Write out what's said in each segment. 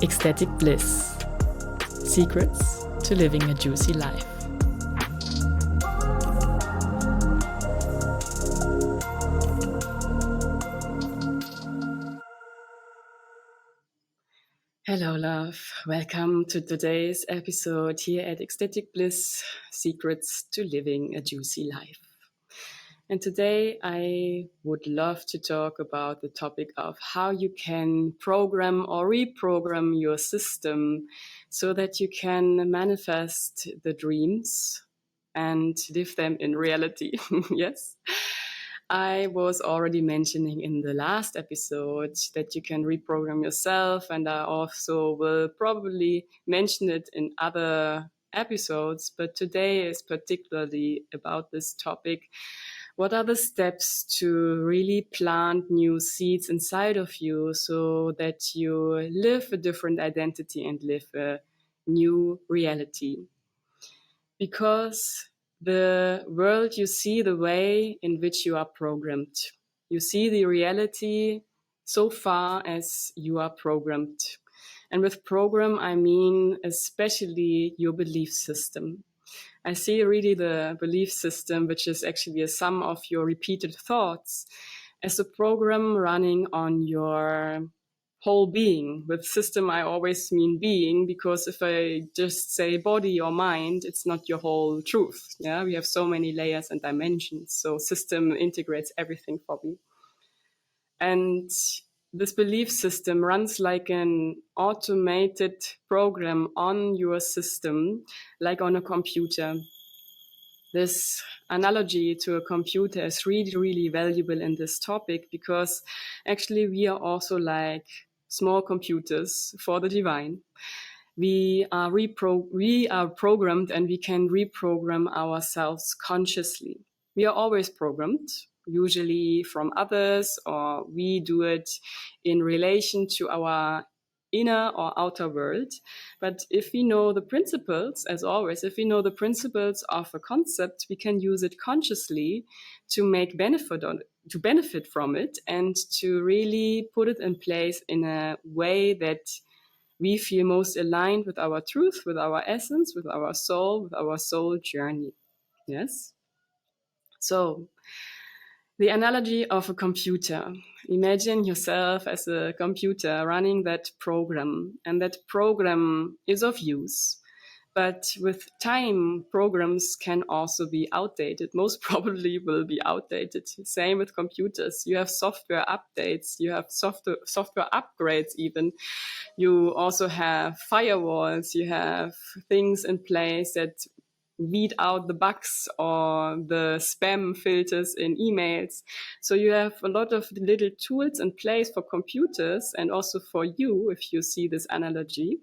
Ecstatic Bliss. Secrets to living a juicy life. Hello, love. Welcome to today's episode here at Ecstatic Bliss, Secrets to Living a Juicy Life. And today I would love to talk about the topic of how you can program or reprogram your system so that you can manifest the dreams and live them in reality. Yes. I was already mentioning in the last episode that you can reprogram yourself, and I also will probably mention it in other episodes, but today is particularly about this topic. What are the steps to really plant new seeds inside of you so that you live a different identity and live a new reality? Because the world, you see the way in which you are programmed. You see the reality so far as you are programmed. And with program, I mean especially your belief system. I see really the belief system, which is actually a sum of your repeated thoughts, as a program running on your whole being. With system, I always mean being, because if I just say body or mind, it's not your whole truth. Yeah, we have so many layers and dimensions. So system integrates everything for me. And this belief system runs like an automated program on your system, like on a computer. This analogy to a computer is really, really valuable in this topic, because actually we are also like small computers for the divine. We are programmed, and we can reprogram ourselves consciously. We are always programmed, usually from others, or we do it in relation to our inner or outer world. But if we know the principles, as always, if we know the principles of a concept, we can use it consciously to make to benefit from it, and to really put it in place in a way that we feel most aligned with our truth, with our essence, with our soul journey. Yes? So, the analogy of a computer. Imagine yourself as a computer running that program, and that program is of use. But with time, programs can also be outdated. Most probably will be outdated. Same with computers. You have software updates, you have software upgrades even. You also have firewalls, you have things in place that weed out the bugs or the spam filters in emails. So you have a lot of little tools in place for computers, and also for you, if you see this analogy,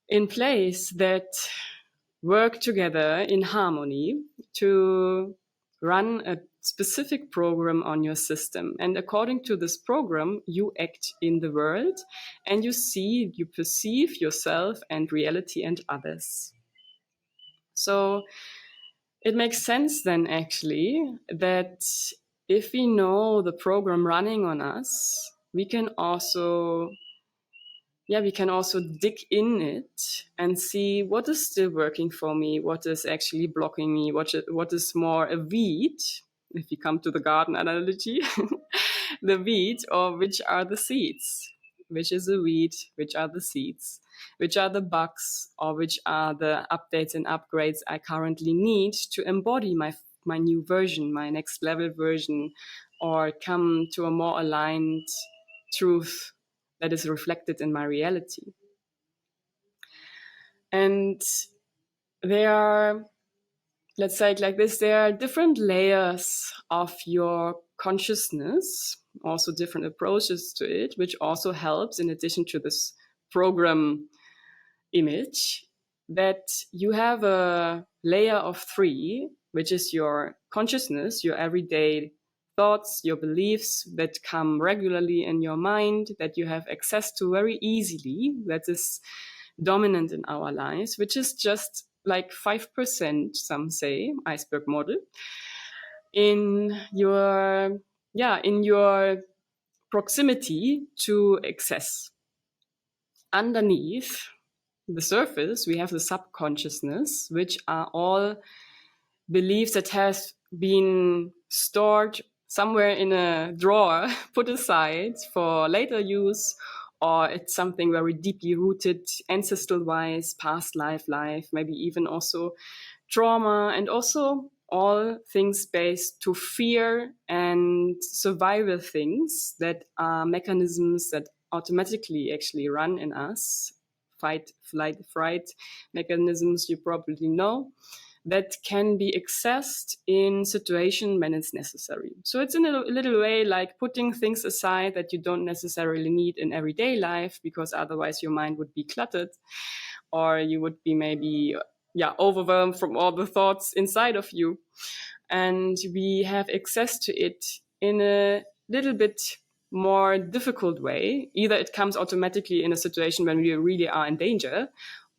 in place that work together in harmony to run a specific program on your system. And according to this program, you act in the world, and you perceive yourself and reality and others. So it makes sense then, actually, that if we know the program running on us, we can also dig in it and see what is still working for me, what is actually blocking me, what is more a weed, if we come to the garden analogy, the weed, or which are the seeds, which is a weed, which are the seeds, which are the bugs, or which are the updates and upgrades I currently need to embody my new version, my next level version, or come to a more aligned truth that is reflected in my reality. And there are, let's say it like this, there are different layers of your consciousness, also different approaches to it, which also helps, in addition to this program image, that you have a layer of 3, which is your consciousness, your everyday thoughts, your beliefs that come regularly in your mind, that you have access to very easily, that is dominant in our lives, which is just like 5%, some say, iceberg model, in your proximity to excess. underneath the surface, we have the subconsciousness, which are all beliefs that have been stored somewhere in a drawer, put aside for later use, or it's something very deeply rooted, ancestral wise, past life, maybe even also trauma, and also all things based to fear and survival things that are mechanisms that automatically actually run in us. Fight, flight, fright mechanisms you probably know, that can be accessed in situation when it's necessary. So it's in a little way like putting things aside that you don't necessarily need in everyday life, because otherwise your mind would be cluttered, or you would be maybe overwhelmed from all the thoughts inside of you. And we have access to it in a little bit more difficult way. Either it comes automatically in a situation when we really are in danger,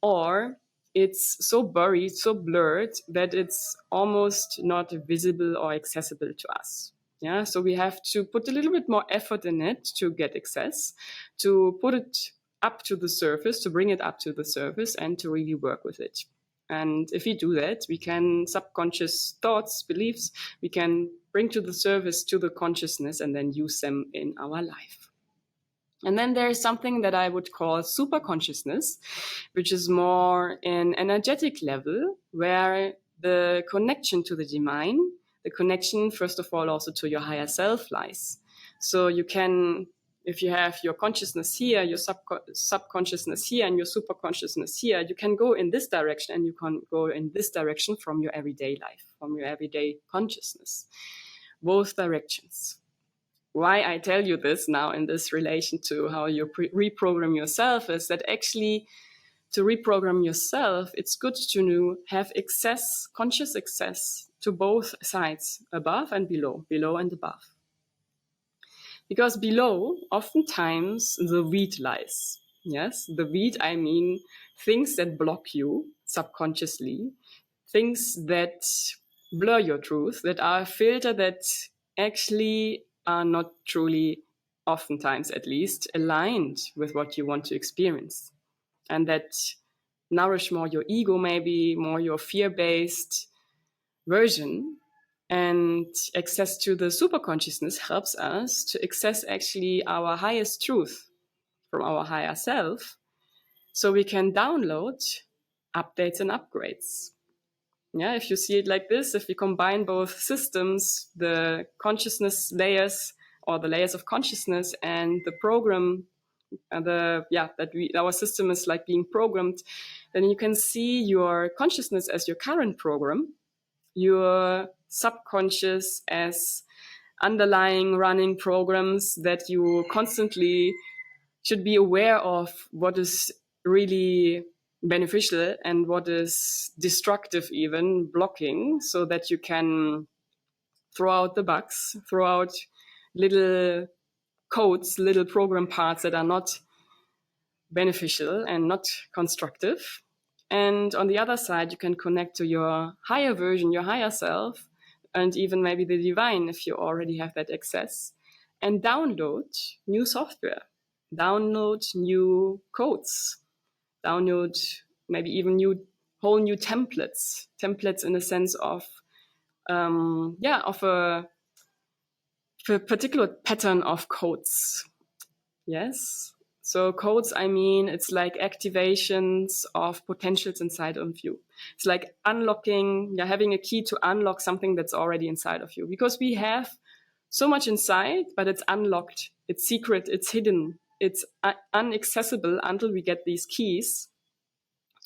or it's so buried, so blurred that it's almost not visible or accessible to us. Yeah, so we have to put a little bit more effort in it to get access, to put it up to the surface, to bring it up to the surface, and to really work with it. And if we do that, we can subconscious thoughts, beliefs, we can bring to the surface, to the consciousness, and then use them in our life. And then there's something that I would call super consciousness, which is more an energetic level where the connection to the divine, the connection, first of all, also to your higher self lies. So you can, if you have your consciousness here, your subconsciousness here, and your super consciousness here, you can go in this direction and you can go in this direction from your everyday life, from your everyday consciousness, both directions. Why I tell you this now in this relation to how you reprogram yourself is that actually to reprogram yourself, it's good to have access, conscious access to both sides, above and below and above. Because below, oftentimes, the weed lies. Yes, the weed, I mean things that block you subconsciously, things that blur your truth, that are a filter that actually are not truly, oftentimes at least, aligned with what you want to experience. And that nourish more your ego, maybe more your fear-based version. And access to the super consciousness helps us to access actually our highest truth from our higher self, so we can download updates and upgrades. Yeah, if you see it like this, if we combine both systems, the consciousness layers or the layers of consciousness and the program, our system is like being programmed, then you can see your consciousness as your current program, your subconscious as underlying running programs that you constantly should be aware of what is really beneficial and what is destructive, even blocking, so that you can throw out the bugs, throw out little codes, little program parts that are not beneficial and not constructive. And on the other side, you can connect to your higher version, your higher self, and even maybe the divine if you already have that access, and download new software, download new codes, download maybe even whole new templates in the sense of of a particular pattern of codes. Yes. So codes, I mean, it's like activations of potentials inside of you. It's like unlocking, having a key to unlock something that's already inside of you. Because we have so much inside, but it's unlocked, it's secret, it's hidden, it's inaccessible until we get these keys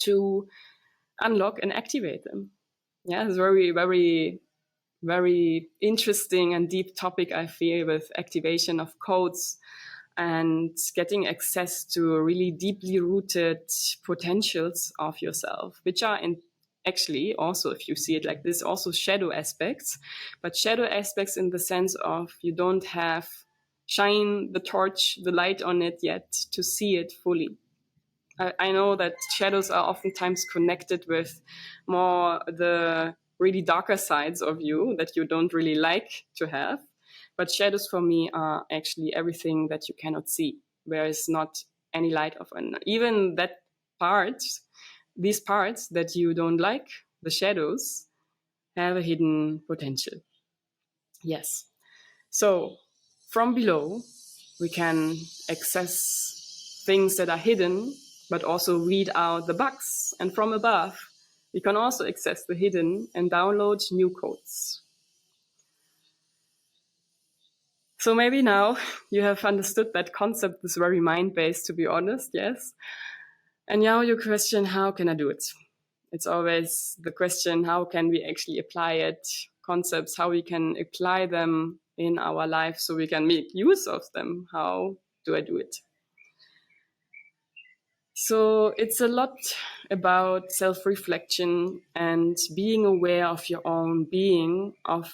to unlock and activate them. Yeah, it's very, very, very interesting and deep topic, I feel, with activation of codes and getting access to really deeply rooted potentials of yourself, which are actually also, if you see it like this, also shadow aspects, but shadow aspects in the sense of you don't have shine the torch, the light on it yet to see it fully. I know that shadows are oftentimes connected with more the really darker sides of you that you don't really like to have. But shadows for me are actually everything that you cannot see, where it's not any light of, and even that part, these parts that you don't like, the shadows, have a hidden potential. Yes. So from below, we can access things that are hidden, but also read out the bugs. And from above, we can also access the hidden and download new codes. So maybe now you have understood that concept is very mind-based, to be honest, yes? And now you question, how can I do it? It's always the question, how can we actually apply it? Concepts, how we can apply them in our life so we can make use of them. How do I do it? So it's a lot about self-reflection and being aware of your own being, of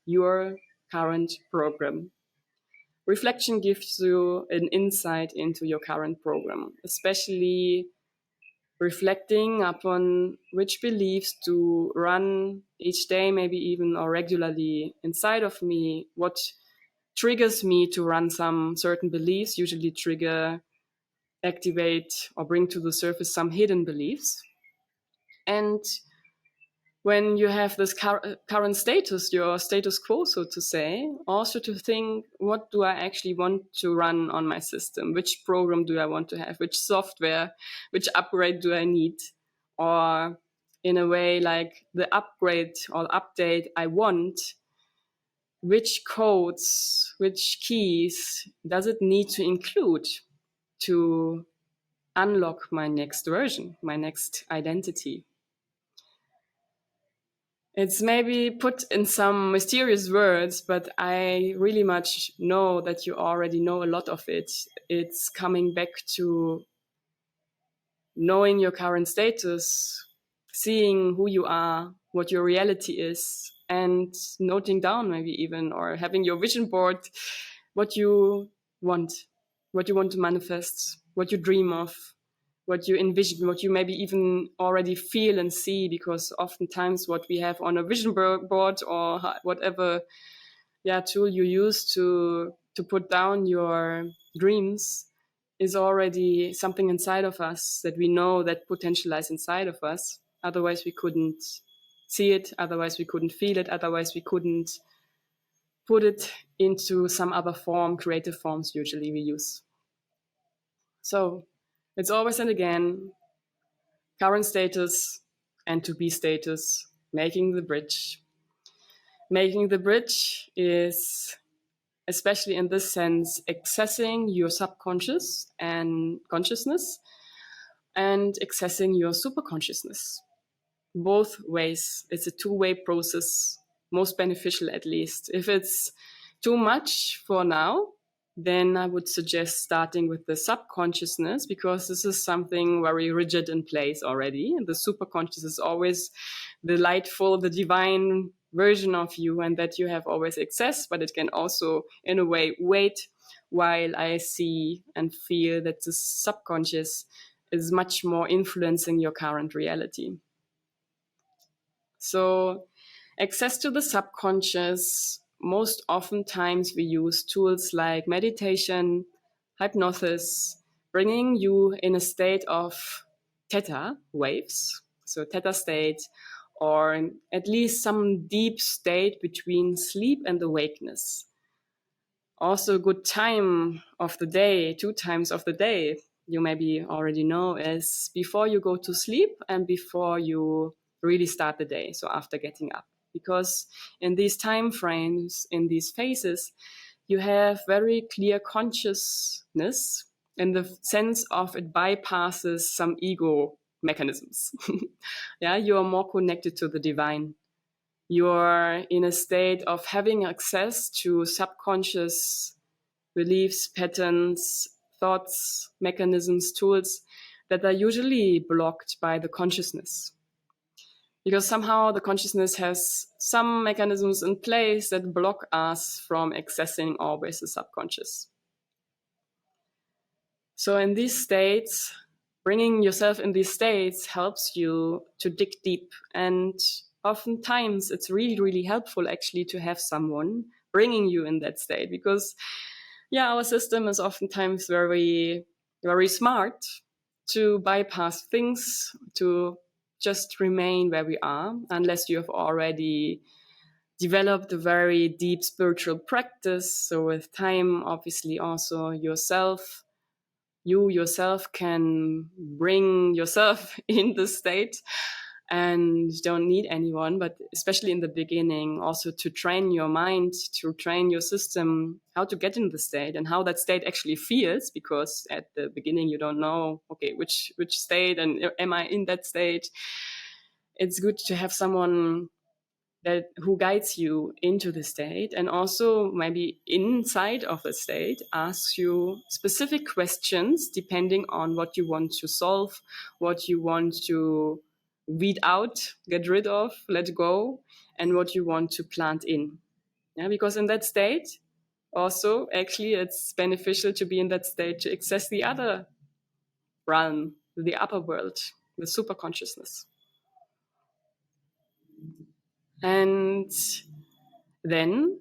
your current program. Reflection gives you an insight into your current program, especially reflecting upon which beliefs to run each day, maybe even or regularly inside of me, what triggers me to run some certain beliefs, usually trigger, activate, or bring to the surface some hidden beliefs. And when you have this current status, your status quo, so to say, also to think, what do I actually want to run on my system? Which program do I want to have? Which software, which upgrade do I need? Or in a way, like the upgrade or update I want, which codes, which keys does it need to include to unlock my next version, my next identity? It's maybe put in some mysterious words, but I really much know that you already know a lot of it. It's coming back to knowing your current status, seeing who you are, what your reality is, and noting down maybe even, or having your vision board, what you want, what you want to manifest, what you dream of, what you envision, what you maybe even already feel and see, because oftentimes what we have on a vision board or whatever tool you use to put down your dreams is already something inside of us that we know that potential lies inside of us. Otherwise we couldn't see it, otherwise we couldn't feel it, otherwise we couldn't put it into some other form, creative forms usually we use. So it's always and again current status and to be status, making the bridge. Making the bridge is, especially in this sense, accessing your subconscious and consciousness and accessing your superconsciousness. Both ways. It's a two-way process, most beneficial at least. If it's too much for now, then I would suggest starting with the subconsciousness, because this is something very rigid in place already. And the superconscious is always the lightful, the divine version of you, and that you have always access, but it can also, in a way, wait while I see and feel that the subconscious is much more influencing your current reality. So access to the subconscious, most oftentimes we use tools like meditation, hypnosis, bringing you in a state of theta waves, so theta state, or at least some deep state between sleep and awakeness. Also a good time of the day, 2 times of the day, you maybe already know, is before you go to sleep and before you really start the day, so after getting up. Because in these time frames, in these phases, you have very clear consciousness in the sense of it bypasses some ego mechanisms. You are more connected to the divine. You're in a state of having access to subconscious beliefs, patterns, thoughts, mechanisms, tools that are usually blocked by the consciousness. Because somehow the consciousness has some mechanisms in place that block us from accessing always the subconscious. So in these states, bringing yourself in these states helps you to dig deep. And oftentimes it's really, really helpful actually to have someone bringing you in that state, because our system is oftentimes very very smart to bypass things, to just remain where we are, unless you have already developed a very deep spiritual practice. So with time, obviously also you yourself can bring yourself in the state and don't need anyone, but especially in the beginning, also to train your mind, to train your system how to get in the state and how that state actually feels, because at the beginning you don't know, okay, which state and am I in that state. It's good to have someone that who guides you into the state, and also maybe inside of the state asks you specific questions depending on what you want to solve, what you want to weed out, get rid of, let go, and what you want to plant in. Yeah, because in that state also actually it's beneficial to be in that state to access the other realm, the upper world, the super consciousness. And then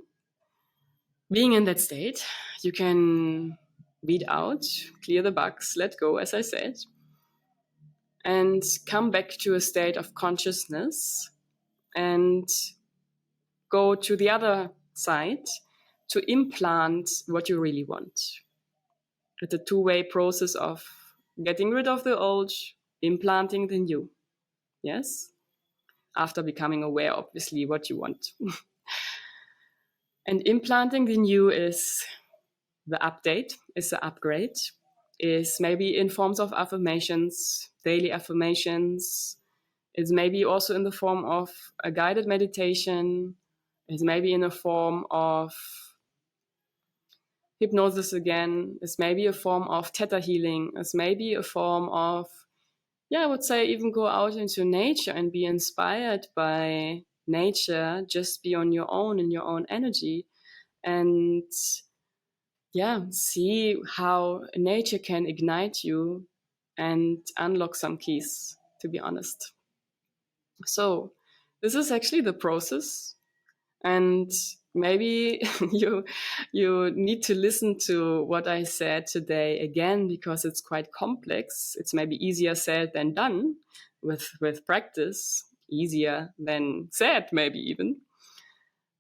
being in that state, you can weed out, clear the bugs, let go, as I said, and come back to a state of consciousness and go to the other side to implant what you really want. It's a two-way process of getting rid of the old, implanting the new. Yes? After becoming aware, obviously, what you want. And implanting the new is the update, is the upgrade, is maybe in forms of affirmations, daily affirmations. It's maybe also in the form of a guided meditation. It's maybe in a form of hypnosis again. It's maybe a form of theta healing. It's maybe a form of, yeah, I would say even go out into nature and be inspired by nature. Just be on your own in your own energy. And yeah, see how nature can ignite you and unlock some keys, to be honest. So this is actually the process, and maybe you need to listen to what I said today again, because it's quite complex. It's maybe easier said than done with practice, easier than said maybe even.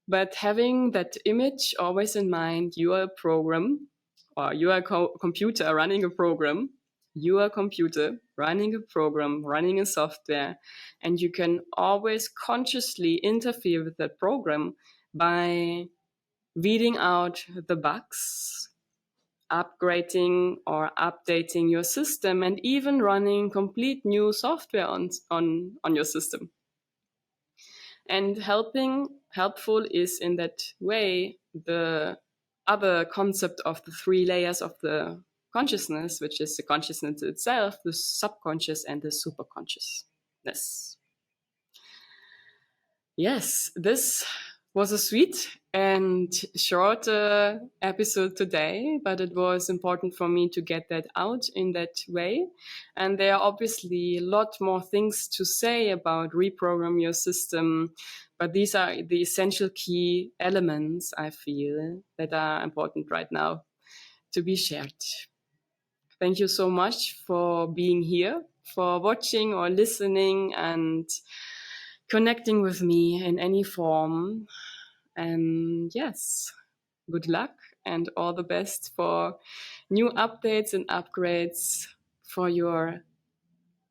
But having that image always in mind, you are a program, or you are a computer running a program. You are a computer running a program, running a software, and you can always consciously interfere with that program by weeding out the bugs, upgrading or updating your system, and even running complete new software on your system. And helpful is in that way the other concept of the three layers of the consciousness, which is the consciousness itself, the subconscious, and the superconsciousness. Yes, this was a sweet and short episode today, but it was important for me to get that out in that way. And there are obviously a lot more things to say about reprogram your system, but these are the essential key elements, I feel, that are important right now to be shared. Thank you so much for being here, for watching or listening and connecting with me in any form. And yes, good luck and all the best for new updates and upgrades for your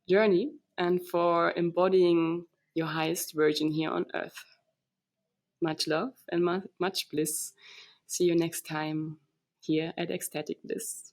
journey and for embodying your highest version here on earth. Much love and much bliss. See you next time here at Ecstatic Bliss.